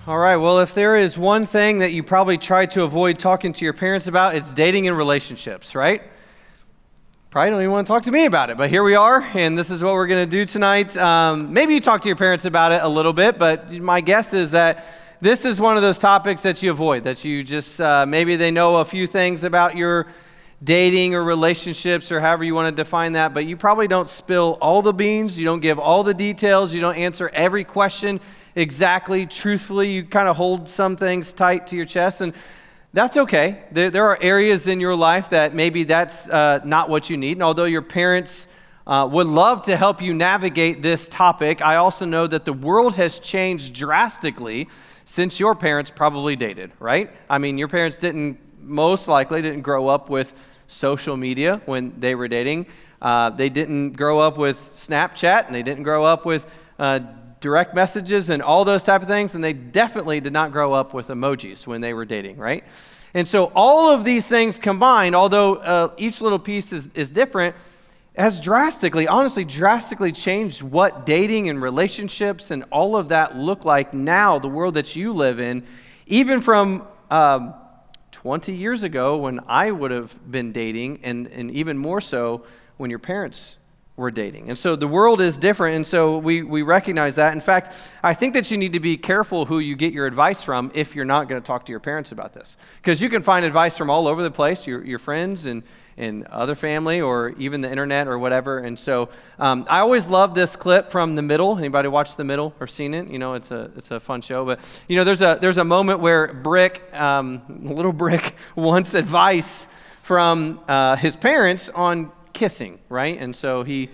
All right, well, if there is one thing that you probably try to avoid talking to your parents about, it's dating and relationships, right? Probably don't even want to talk to me about it, but here we are, and this is what we're going to do tonight. Maybe you talk to your parents about it a little bit, but my guess is that this is one of those topics that you avoid, that you just, maybe they know a few things about your dating or relationships or however you want to define that, but you probably don't spill all the beans, you don't give all the details, you don't answer every question exactly, truthfully. You kind of hold some things tight to your chest, and that's okay. There are areas in your life that maybe that's not what you need, and although your parents would love to help you navigate this topic, I also know that the world has changed drastically since your parents probably dated, right? I mean, your parents most likely didn't grow up with social media when they were dating. They didn't grow up with Snapchat, and they didn't grow up with direct messages and all those type of things, and they definitely did not grow up with emojis when they were dating, right? And so all of these things combined, although each little piece is different, has honestly drastically changed what dating and relationships and all of that look like now, the world that you live in, even from 20 years ago when I would have been dating, and even more so when your parents were dating. And so the world is different, and so we recognize that. In fact, I think that you need to be careful who you get your advice from if you're not going to talk to your parents about this. Because you can find advice from all over the place, your friends and other family, or even the internet or whatever. And so I always love this clip from The Middle. Anybody watch The Middle or seen it? You know, it's a fun show. But you know, there's a moment where little Brick wants advice from his parents on kissing, right? And so he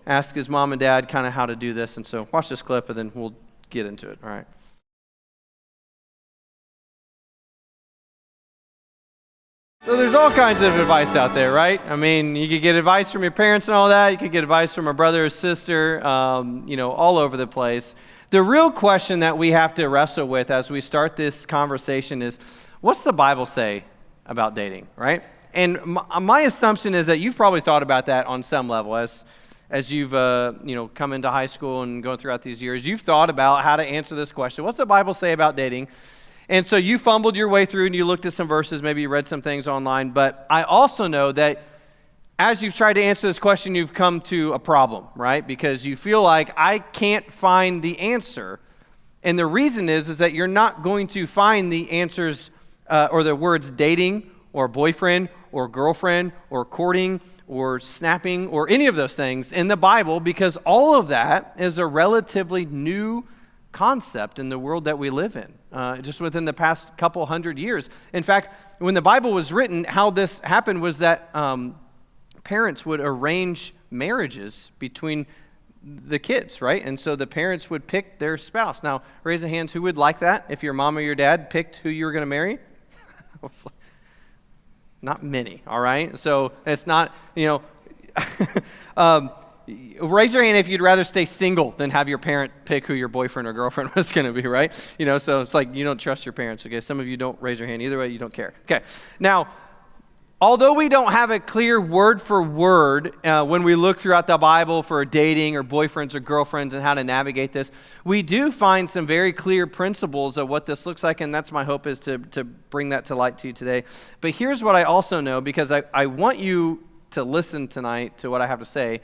asked his mom and dad kind of how to do this. And so watch this clip, and then we'll get into it. All right. So there's all kinds of advice out there, right? I mean, you could get advice from your parents and all that. You could get advice from a brother or sister, all over the place. The real question that we have to wrestle with as we start this conversation is, what's the Bible say about dating, right? And my assumption is that you've probably thought about that on some level as you've come into high school and going throughout these years. You've thought about how to answer this question. What's the Bible say about dating? And so you fumbled your way through and you looked at some verses, maybe you read some things online. But I also know that as you've tried to answer this question, you've come to a problem, right? Because you feel like, I can't find the answer. And the reason is that you're not going to find the answers or the words dating or boyfriend or girlfriend or courting or snapping or any of those things in the Bible, because all of that is a relatively new concept in the world that we live in, just within the past couple hundred years. In fact, when the Bible was written, how this happened was that parents would arrange marriages between the kids, right? And so the parents would pick their spouse. Now, raise a hand who would like that if your mom or your dad picked who you were going to marry. I was like, not many, all right? So it's not, raise your hand if you'd rather stay single than have your parent pick who your boyfriend or girlfriend was going to be, right? So it's like you don't trust your parents, okay? Some of you don't raise your hand. Either way, you don't care. Okay, now, although we don't have a clear word for word when we look throughout the Bible for dating or boyfriends or girlfriends and how to navigate this, we do find some very clear principles of what this looks like, and that's my hope, is to bring that to light to you today. But here's what I also know, because I want you to listen tonight to what I have to say,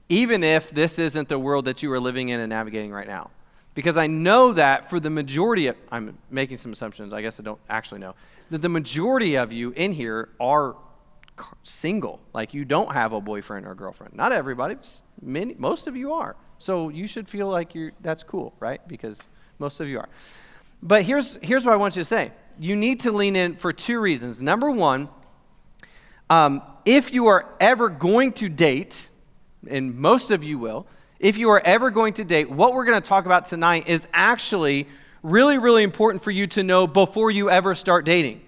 even if this isn't the world that you are living in and navigating right now. Because I know that for the majority I'm making some assumptions, I guess I don't actually know, that the majority of you in here are single. Like, you don't have a boyfriend or girlfriend. Not everybody, most of you are. So you should feel like that's cool, right? Because most of you are. But here's what I want you to say. You need to lean in for two reasons. Number one, if you are ever going to date, and most of you will, if you are ever going to date, what we're going to talk about tonight is actually really, really important for you to know before you ever start dating.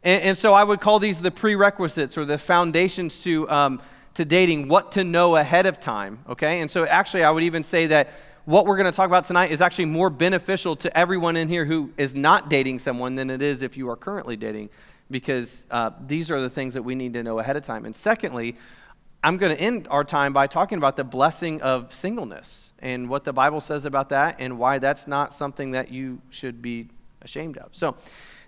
And so I would call these the prerequisites or the foundations to dating, what to know ahead of time, okay? And so actually I would even say that what we're going to talk about tonight is actually more beneficial to everyone in here who is not dating someone than it is if you are currently dating, because these are the things that we need to know ahead of time. And secondly, I'm going to end our time by talking about the blessing of singleness and what the Bible says about that and why that's not something that you should be ashamed of. So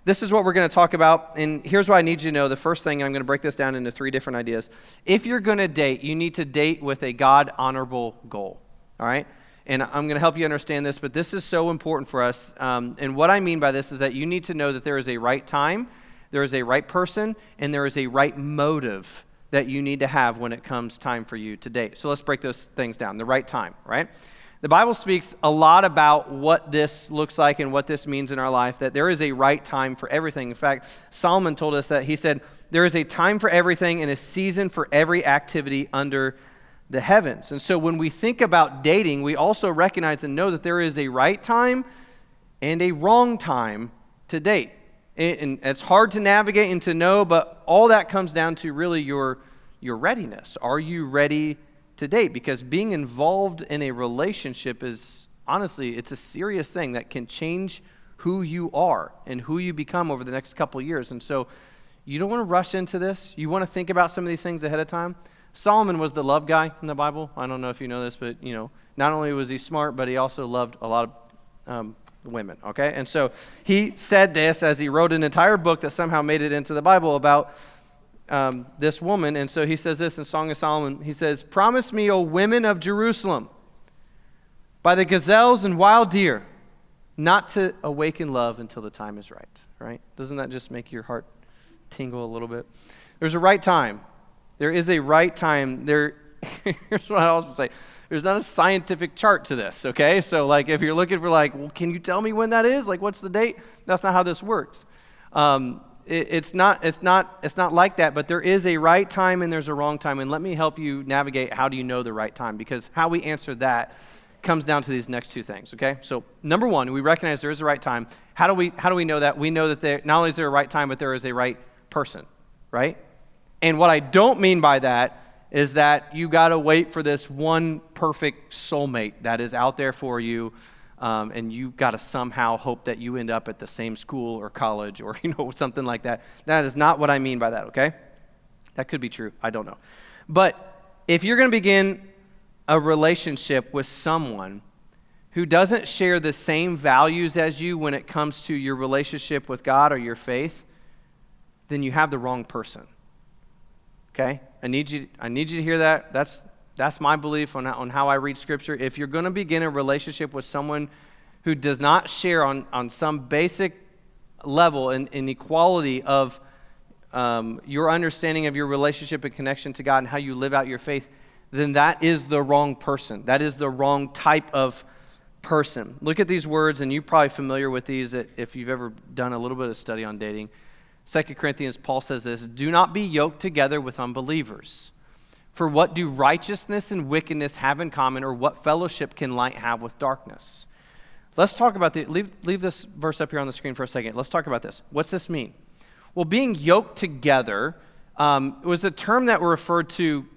this is what we're going to talk about, and here's what I need you to know. The first thing, I'm going to break this down into 3 different ideas. If you're going to date, you need to date with a God-honorable goal, all right? And I'm going to help you understand this, but this is so important for us. And what I mean by this is that you need to know that there is a right time, there is a right person, and there is a right motive that you need to have when it comes time for you to date. So let's break those things down. The right time, right? The Bible speaks a lot about what this looks like and what this means in our life, that there is a right time for everything. In fact, Solomon told us that he said, there is a time for everything and a season for every activity under the heavens. And so when we think about dating, we also recognize and know that there is a right time and a wrong time to date. And it's hard to navigate and to know, but all that comes down to really your readiness. Are you ready to date? Because being involved in a relationship is, honestly, it's a serious thing that can change who you are and who you become over the next couple years. And so you don't want to rush into this. You want to think about some of these things ahead of time. Solomon was the love guy in the Bible. I don't know if you know this, but not only was he smart, but he also loved a lot of women, okay? And so he said this as he wrote an entire book that somehow made it into the Bible about this woman. And so he says this in Song of Solomon. He says, "Promise me, O women of Jerusalem, by the gazelles and wild deer, not to awaken love until the time is right?" Doesn't that just make your heart tingle a little bit? There's a right time. There is a right time. Here's what I also say. There's not a scientific chart to this, okay? So like if you're looking for well, can you tell me when that is? Like what's the date? That's not how this works. It's not like that, but there is a right time and there's a wrong time. And let me help you navigate how do you know the right time, because how we answer that comes down to these next 2 things, okay? So number 1, we recognize there is a right time. How do we know that? We know that not only is there a right time, but there is a right person, right? And what I don't mean by that is that you got to wait for this one perfect soulmate that is out there for you, and you got to somehow hope that you end up at the same school or college or something like that. That is not what I mean by that, okay? That could be true. I don't know. But if you're going to begin a relationship with someone who doesn't share the same values as you when it comes to your relationship with God or your faith, then you have the wrong person. Okay? I need you to hear that. That's my belief on how I read Scripture. If you're going to begin a relationship with someone who does not share on some basic level in equality of your understanding of your relationship and connection to God and how you live out your faith, then that is the wrong person. That is the wrong type of person. Look at these words, and you're probably familiar with these if you've ever done a little bit of study on dating. 2 Corinthians, Paul says this, "Do not be yoked together with unbelievers. For what do righteousness and wickedness have in common, or what fellowship can light have with darkness?" Let's talk about leave this verse up here on the screen for a second. Let's talk about this. What's this mean? Well, being yoked together was a term that referred to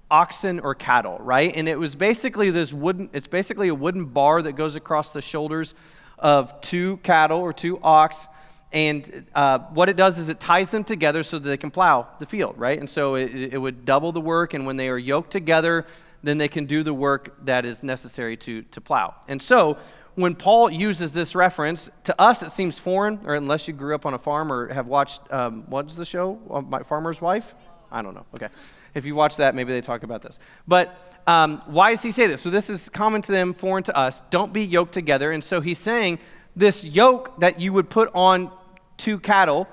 oxen or cattle, right? And it was basically it's basically a wooden bar that goes across the shoulders of 2 cattle or 2 ox. And what it does is it ties them together so that they can plow the field, right? And so it would double the work, and when they are yoked together, then they can do the work that is necessary to plow. And so when Paul uses this reference, to us it seems foreign, or unless you grew up on a farm or have watched, what's the show, My Farmer's Wife? I don't know, okay. If you watch that, maybe they talk about this. But why does he say this? So this is common to them, foreign to us. Don't be yoked together. And so he's saying this yoke that you would put on 2 cattle,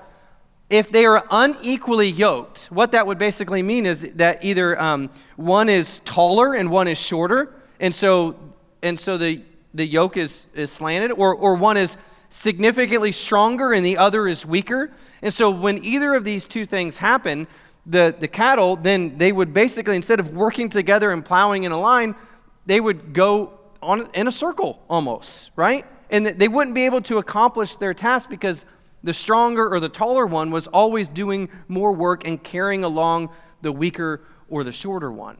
if they are unequally yoked, what that would basically mean is that either one is taller and one is shorter, and so the yoke is slanted, or one is significantly stronger and the other is weaker. And so when either of these 2 things happen, the cattle, then they would basically, instead of working together and plowing in a line, they would go in a circle almost, right? And they wouldn't be able to accomplish their task because the stronger or the taller one was always doing more work and carrying along the weaker or the shorter one.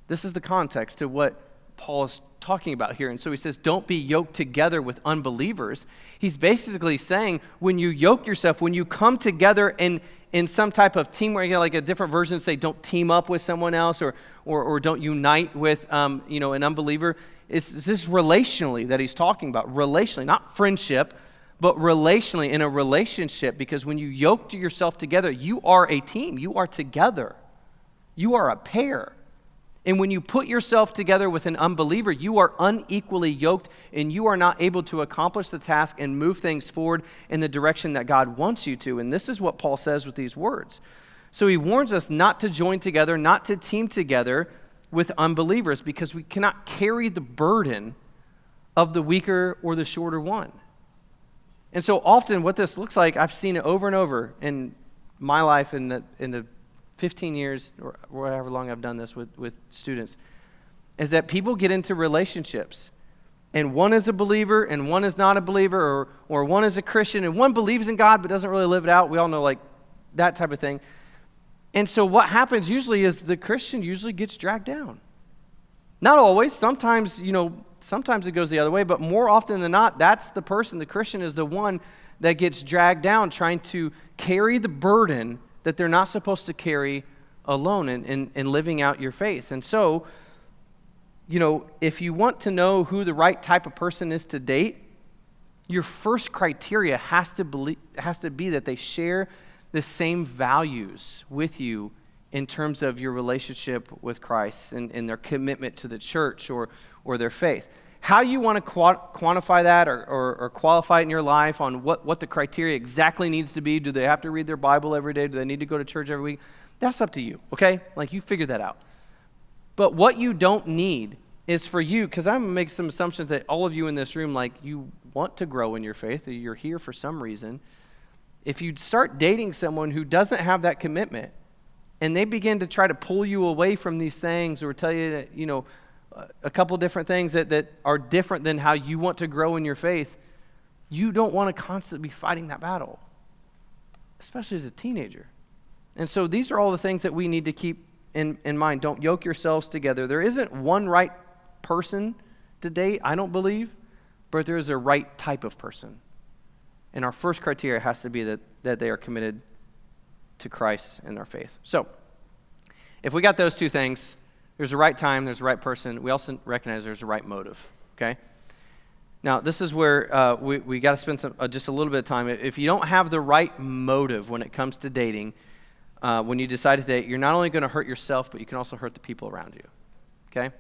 This is the context to what Paul is talking about here. And so he says, don't be yoked together with unbelievers. He's basically saying when you yoke yourself, when you come together in some type of teamwork, like a different version say don't team up with someone else or don't unite with an unbeliever. It's this relationally that he's talking about, relationally, not friendship, but relationally, in a relationship, because when you yoke yourself together, you are a team, you are together, you are a pair. And when you put yourself together with an unbeliever, you are unequally yoked and you are not able to accomplish the task and move things forward in the direction that God wants you to. And this is what Paul says with these words. So he warns us not to join together, not to team together with unbelievers, because we cannot carry the burden of the weaker or the shorter one. And so often what this looks like, I've seen it over and over in my life in the 15 years or however long I've done this with students, is that people get into relationships and one is a believer and one is not a believer, or one is a Christian and one believes in God but doesn't really live it out. We all know like that type of thing. And so what happens usually is the Christian usually gets dragged down. Not always. Sometimes it goes the other way, but more often than not, that's the person. The Christian is the one that gets dragged down trying to carry the burden that they're not supposed to carry alone in living out your faith. And so, if you want to know who the right type of person is to date, your first criteria has to be that they share the same values with you in terms of your relationship with Christ and their commitment to the church or their faith. How you want to quantify that or qualify it in your life on what the criteria exactly needs to be. Do they have to read their Bible every day? Do they need to go to church every week? That's up to you, okay? Like, you figure that out. But what you don't need is for you, because I'm going to make some assumptions that all of you in this room, like, you want to grow in your faith, or you're here for some reason. If you start dating someone who doesn't have that commitment, and they begin to try to pull you away from these things or tell you that, a couple different things that are different than how you want to grow in your faith, you don't want to constantly be fighting that battle, especially as a teenager. And so these are all the things that we need to keep in mind. Don't yoke yourselves together. There isn't one right person to date, I don't believe, but there is a right type of person. And our first criteria has to be that they are committed to Christ and their faith. So if we got those two things, there's a right time, there's a right person. We also recognize there's a right motive, okay? Now, this is where we got to spend just a little bit of time. If you don't have the right motive when it comes to dating, when you decide to date, you're not only going to hurt yourself, but you can also hurt the people around you, okay?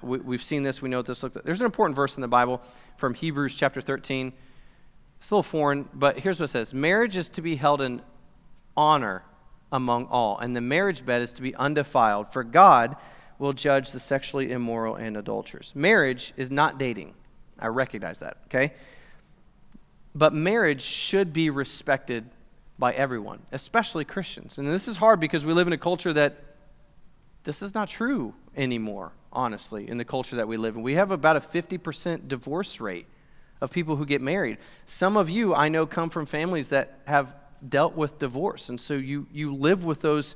We've seen this. We know what this looks like. There's an important verse in the Bible from Hebrews chapter 13. It's a little foreign, but here's what it says. Marriage is to be held in honor among all, and the marriage bed is to be undefiled, for God will judge the sexually immoral and adulterers. Marriage is not dating. I recognize that, okay? But marriage should be respected by everyone, especially Christians. And this is hard because we live in a culture that this is not true anymore, honestly, in the culture that we live in. We have about a 50% divorce rate of people who get married. Some of you, I know, come from families that have dealt with divorce, and so you live with those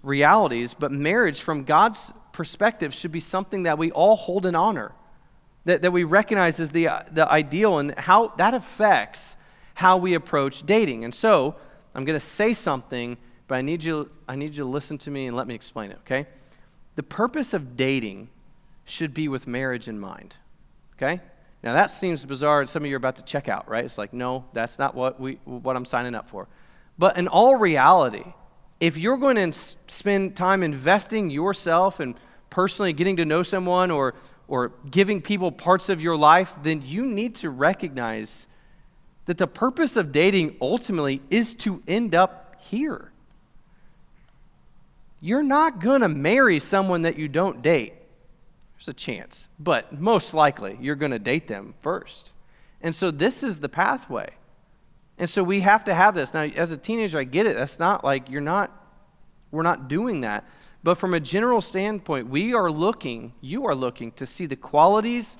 realities. But marriage, from God's perspective, should be something that we all hold in honor, that we recognize as the ideal, and how that affects how we approach dating. And so I'm going to say something, but I need you to listen to me and let me explain it, okay? The purpose of dating should be with marriage in mind, okay? Now that seems bizarre, and some of you are about to check out, right? It's like, no, that's not what I'm signing up for. But in all reality, if you're going to spend time investing yourself and personally getting to know someone or giving people parts of your life, then you need to recognize that the purpose of dating ultimately is to end up here. You're not going to marry someone that you don't date. There's a chance, but most likely you're going to date them first. And so this is the pathway. And so we have to have this. Now, as a teenager, I get it. That's not like we're not doing that. But from a general standpoint, you are looking to see the qualities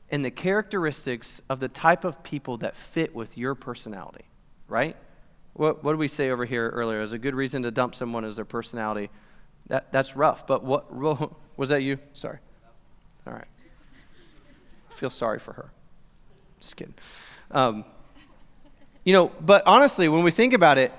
and the characteristics of the type of people that fit with your personality, right? What did we say over here earlier? As a good reason to dump someone is their personality. That's rough. But what was that you? Sorry. All right. feel sorry for her. Just kidding. But honestly, when we think about it,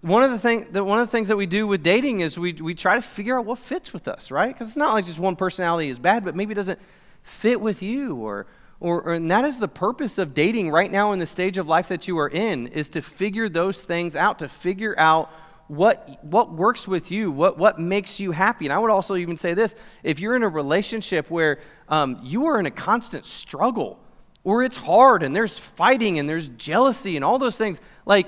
one of the things that we do with dating is we try to figure out what fits with us, right? Because it's not like just one personality is bad, but maybe it doesn't fit with you, and that is the purpose of dating right now in the stage of life that you are in, is to figure those things out, to figure out what works with you, what makes you happy. And I would also even say this: if you're in a relationship where you are in a constant struggle, or it's hard and there's fighting and there's jealousy and all those things, like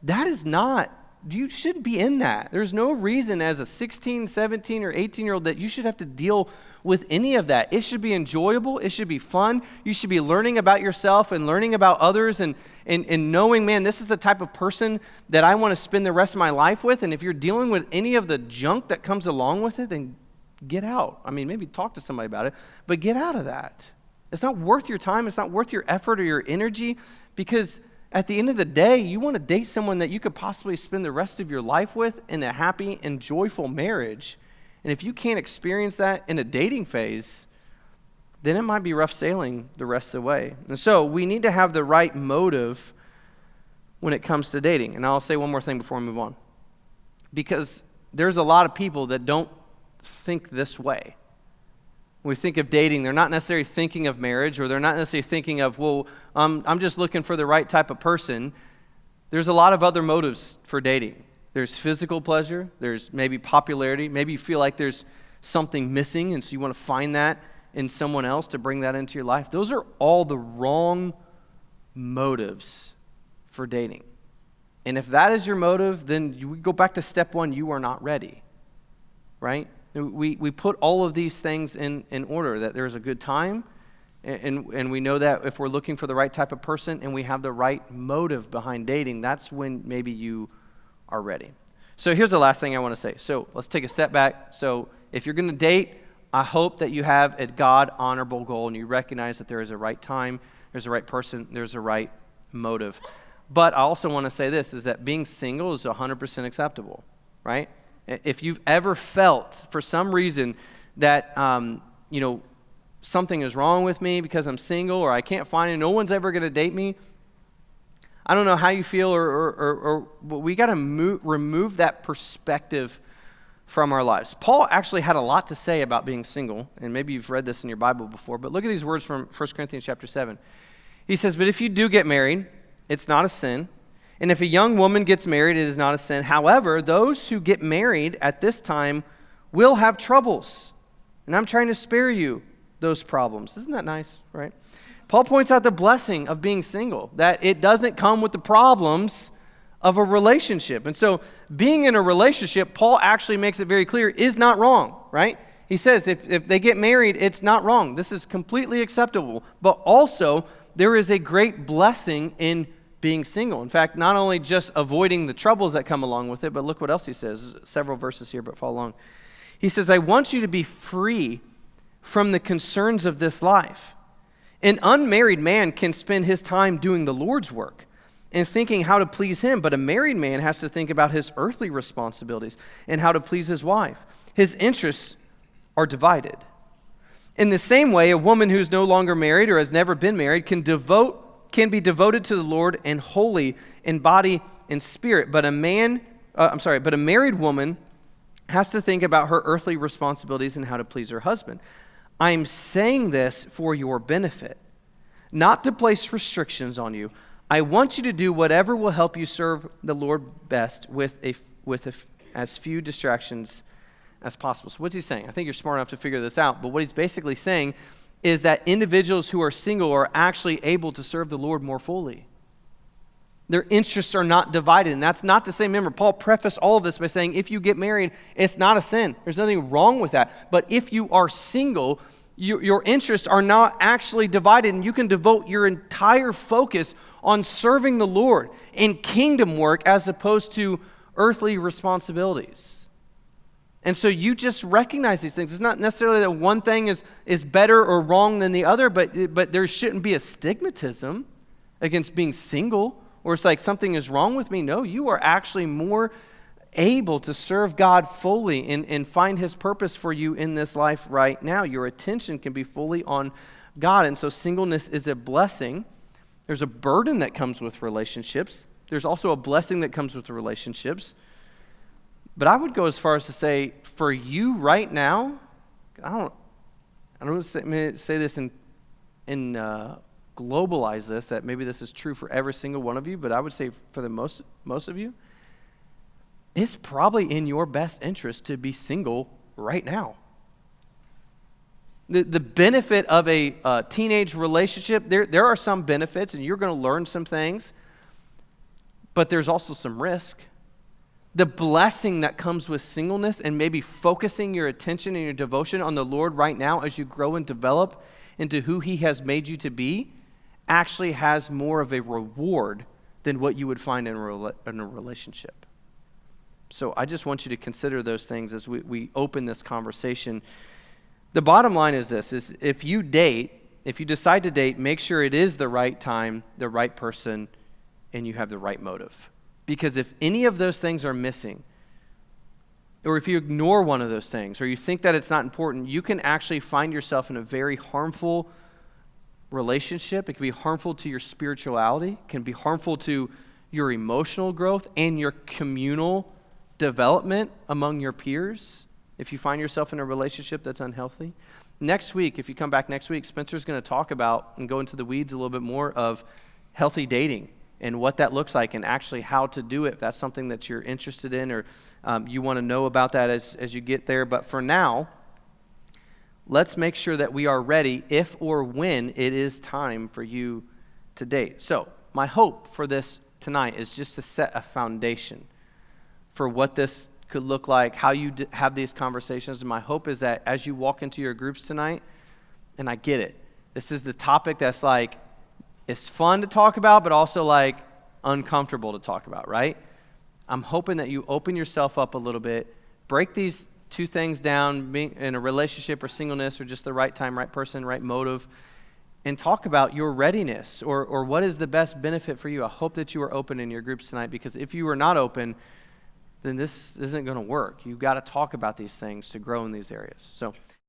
that is not. You shouldn't be in that. There's no reason as a 16, 17, or 18-year-old that you should have to deal with any of that. It should be enjoyable. It should be fun. You should be learning about yourself and learning about others and knowing, man, this is the type of person that I want to spend the rest of my life with. And if you're dealing with any of the junk that comes along with it, then get out. I mean, maybe talk to somebody about it, but get out of that. It's not worth your time. It's not worth your effort or your energy, because at the end of the day, you want to date someone that you could possibly spend the rest of your life with in a happy and joyful marriage. And if you can't experience that in a dating phase, then it might be rough sailing the rest of the way. And so we need to have the right motive when it comes to dating. And I'll say one more thing before we move on. Because there's a lot of people that don't think this way. When we think of dating, they're not necessarily thinking of marriage, or they're not necessarily thinking of, I'm just looking for the right type of person. There's a lot of other motives for dating. There's physical pleasure. There's maybe popularity. Maybe you feel like there's something missing, and so you want to find that in someone else to bring that into your life. Those are all the wrong motives for dating. And if that is your motive, then you go back to step one: you are not ready, right? We put all of these things in order, that there's a good time, and we know that if we're looking for the right type of person and we have the right motive behind dating, that's when maybe you are ready. So here's the last thing I want to say. So let's take a step back. So if you're going to date, I hope that you have a God-honorable goal and you recognize that there is a right time, there's a right person, there's a right motive. But I also want to say this, is that being single is 100% acceptable, right? If you've ever felt, for some reason, that, something is wrong with me because I'm single, or I can't find it, no one's ever going to date me, I don't know how you feel, or we got to remove that perspective from our lives. Paul actually had a lot to say about being single, and maybe you've read this in your Bible before, but look at these words from 1 Corinthians chapter 7. He says, "But if you do get married, it's not a sin. And if a young woman gets married, it is not a sin. However, those who get married at this time will have troubles. And I'm trying to spare you those problems." Isn't that nice, right? Paul points out the blessing of being single, that it doesn't come with the problems of a relationship. And so being in a relationship, Paul actually makes it very clear, is not wrong, right? He says if they get married, it's not wrong. This is completely acceptable. But also, there is a great blessing in being single. In fact, not only just avoiding the troubles that come along with it, but look what else he says. Several verses here, but follow along. He says, "I want you to be free from the concerns of this life. An unmarried man can spend his time doing the Lord's work and thinking how to please him, but a married man has to think about his earthly responsibilities and how to please his wife. His interests are divided. In the same way, a woman who's no longer married or has never been married can be devoted to the Lord and holy in body and spirit. But a married woman has to think about her earthly responsibilities and how to please her husband. I'm saying this for your benefit, not to place restrictions on you. I want you to do whatever will help you serve the Lord best with as few distractions as possible." So what's he saying? I think you're smart enough to figure this out, but what he's basically saying is that individuals who are single are actually able to serve the Lord more fully. Their interests are not divided, and that's not to say, remember, Paul prefaced all of this by saying if you get married, it's not a sin. There's nothing wrong with that. But if you are single, your interests are not actually divided, and you can devote your entire focus on serving the Lord in kingdom work as opposed to earthly responsibilities. And so you just recognize these things. It's not necessarily that one thing is better or wrong than the other, but there shouldn't be a stigmatism against being single, or it's like something is wrong with me. No, you are actually more able to serve God fully and find his purpose for you in this life right now. Your attention can be fully on God. And so singleness is a blessing. There's a burden that comes with relationships. There's also a blessing that comes with the relationships. But I would go as far as to say, for you right now, I don't want to say this and globalize this, that maybe this is true for every single one of you, but I would say for the most of you, it's probably in your best interest to be single right now. The benefit of a teenage relationship, there are some benefits, and you're going to learn some things, but there's also some risk. The blessing that comes with singleness and maybe focusing your attention and your devotion on the Lord right now as you grow and develop into who He has made you to be actually has more of a reward than what you would find in a relationship. So I just want you to consider those things as we open this conversation. The bottom line is this, is if you decide to date, make sure it is the right time, the right person, and you have the right motive. Because if any of those things are missing, or if you ignore one of those things, or you think that it's not important, you can actually find yourself in a very harmful relationship. It can be harmful to your spirituality, it can be harmful to your emotional growth and your communal development among your peers if you find yourself in a relationship that's unhealthy. Next week, if you come back next week, Spencer's going to talk about and go into the weeds a little bit more of healthy dating and what that looks like and actually how to do it. If that's something that you're interested in or you want to know about that as you get there. But for now, let's make sure that we are ready if or when it is time for you to date. So my hope for this tonight is just to set a foundation for what this could look like, how you have these conversations. And my hope is that as you walk into your groups tonight, and I get it, this is the topic that's like, it's fun to talk about, but also like uncomfortable to talk about, right? I'm hoping that you open yourself up a little bit, break these two things down, being in a relationship or singleness or just the right time, right person, right motive, and talk about your readiness or what is the best benefit for you. I hope that you are open in your groups tonight, because if you are not open, then this isn't going to work. You've got to talk about these things to grow in these areas. So